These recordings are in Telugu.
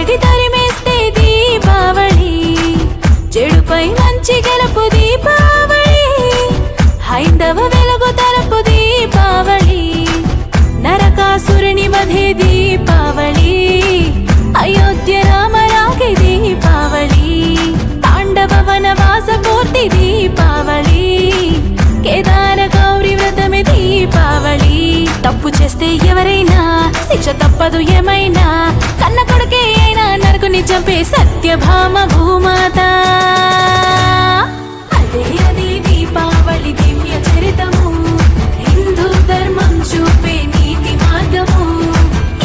చీకటి తరిమేస్తే దీపావళి, చెడుపై మంచి గెలుపు దీపావళి, హైందవ వెలుగు తలుపు దీపావళి, నరకాసురుని వధే దీపావళి, అయోధ్య రామరాగే దీపావళి, పాండవ వనవాస పూర్తి దీపావళి, కేదార గౌరీ వ్రతమే దీపావళి. తప్పు చేస్తే ఎవరైనా శిక్ష తప్పదు ఏమైనా, కన్న కొడుకే అయినా నరకుని చంపే సత్యభామ భూమాత. అదే అదే దీపావళి దివ్య చరితము, హిందూ ధర్మం చూపే నీతి మార్గము.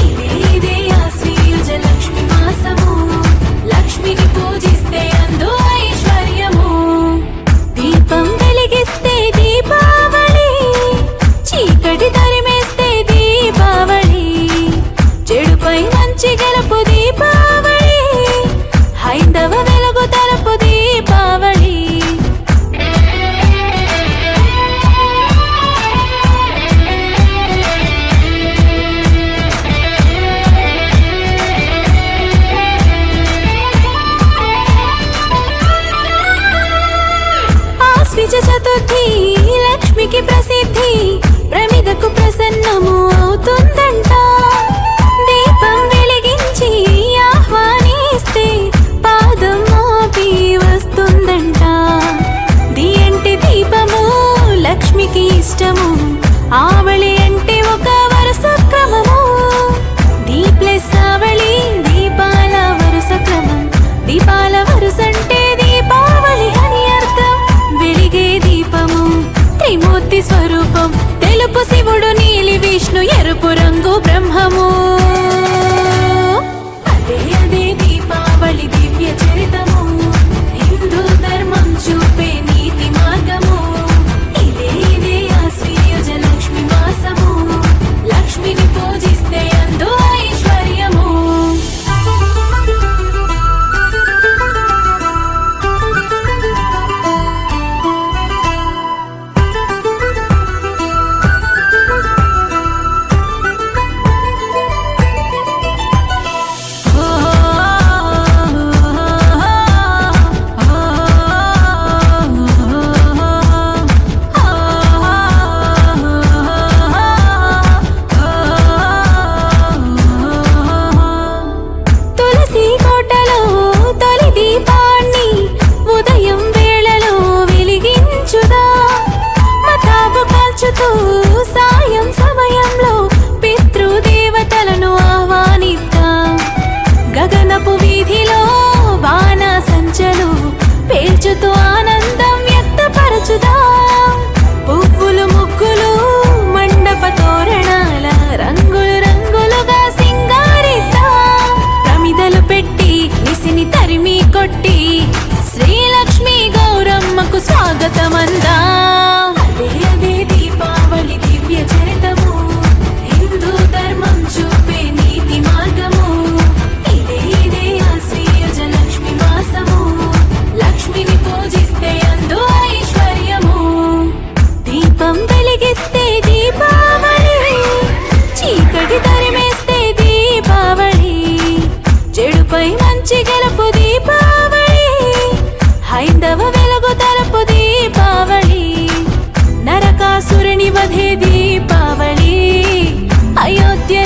ఇదే ఇదే ఆశ్వయుజ లక్ష్మి మాసము, లక్ష్మిని పూజిస్తే అందు ఐశ్వర్యము. దీపం వెలిగిస్తే దీపావళి, చీకటి తరిమేస్తే దీపావళి, చెడుపై మంచి గెలుపు దీపావళి, హైందవ వెలుగు తలుపు దీపావళి. ఆశ్విజ చతుర్థి లక్ష్మికి ప్రసిద్ధి, ప్రమిదకు ప్రసన్నము అవుతుందంట. దీపం వెలిగించి ఆహ్వానిస్తే పాదం మోపి వస్తుందంట. దియంటి దీపము లక్ష్మికి ఇష్టము, ఆవళి అంటే ఒక వరుస క్రమము. దీ ప్లస్ ఆవళి దీపాల వరుస క్రమం, దీపాల వరుసంటే దీపావళి అని అర్థం. వెలిగే దీపము త్రిమూర్తి స్వరూపం, తెలుపు శివుడు, నీలి విష్ణు, ఎరుపు రంగు బ్రహ్మము. అదే అదే దీపావళి దివ్య చరితము, హిందూ ధర్మం చూపే నీతి మార్గము. ఇదే ఇదే ఆశ్వయుజ లక్ష్మి మాసము, లక్ష్మిని పూజిస్తే అందు ఐశ్వర్యము. తులసి కోటలో తొలి దీపాన్ని ఉదయం వేళలో వెలిగించుదా, మతాబు కాల్చుతూ సాయం సమయంలో పితృదేవతలను ఆహ్వానిద్దాం. గగనపు వీధిలో బాణ సంచలు పేల్చుతూ ఆనందం వ్యక్తపరచుదాం. పువ్వులు ముగ్గులు మండప తోరణాల రంగులు రంగులుగా సింగారిద్దాం. ప్రమిదలు పెట్టి నిసిని తరిమి కొట్టి శ్రీలక్ష్మి గౌరమ్మకు స్వాగతమందాం. అదే అదే దీపావళి దివ్య చరితము, హిందూ ధర్మం చూపే నీతి మార్గము. ఇదే ఇదే ఆశ్వయుజ లక్ష్మి మాసము, లక్ష్మిని పూజిస్తే అందు ఐశ్వర్యము. దీపం వెలిగిస్తే దీపావళి, చీకటి తరిమేస్తే దీపావళి, చెడుపై మంచి గెలుపు దీపావళి, హైందవ వెలుగు తలుపు దీపావళి, నరకాసురుని వధే దీపావళి, అయోధ్య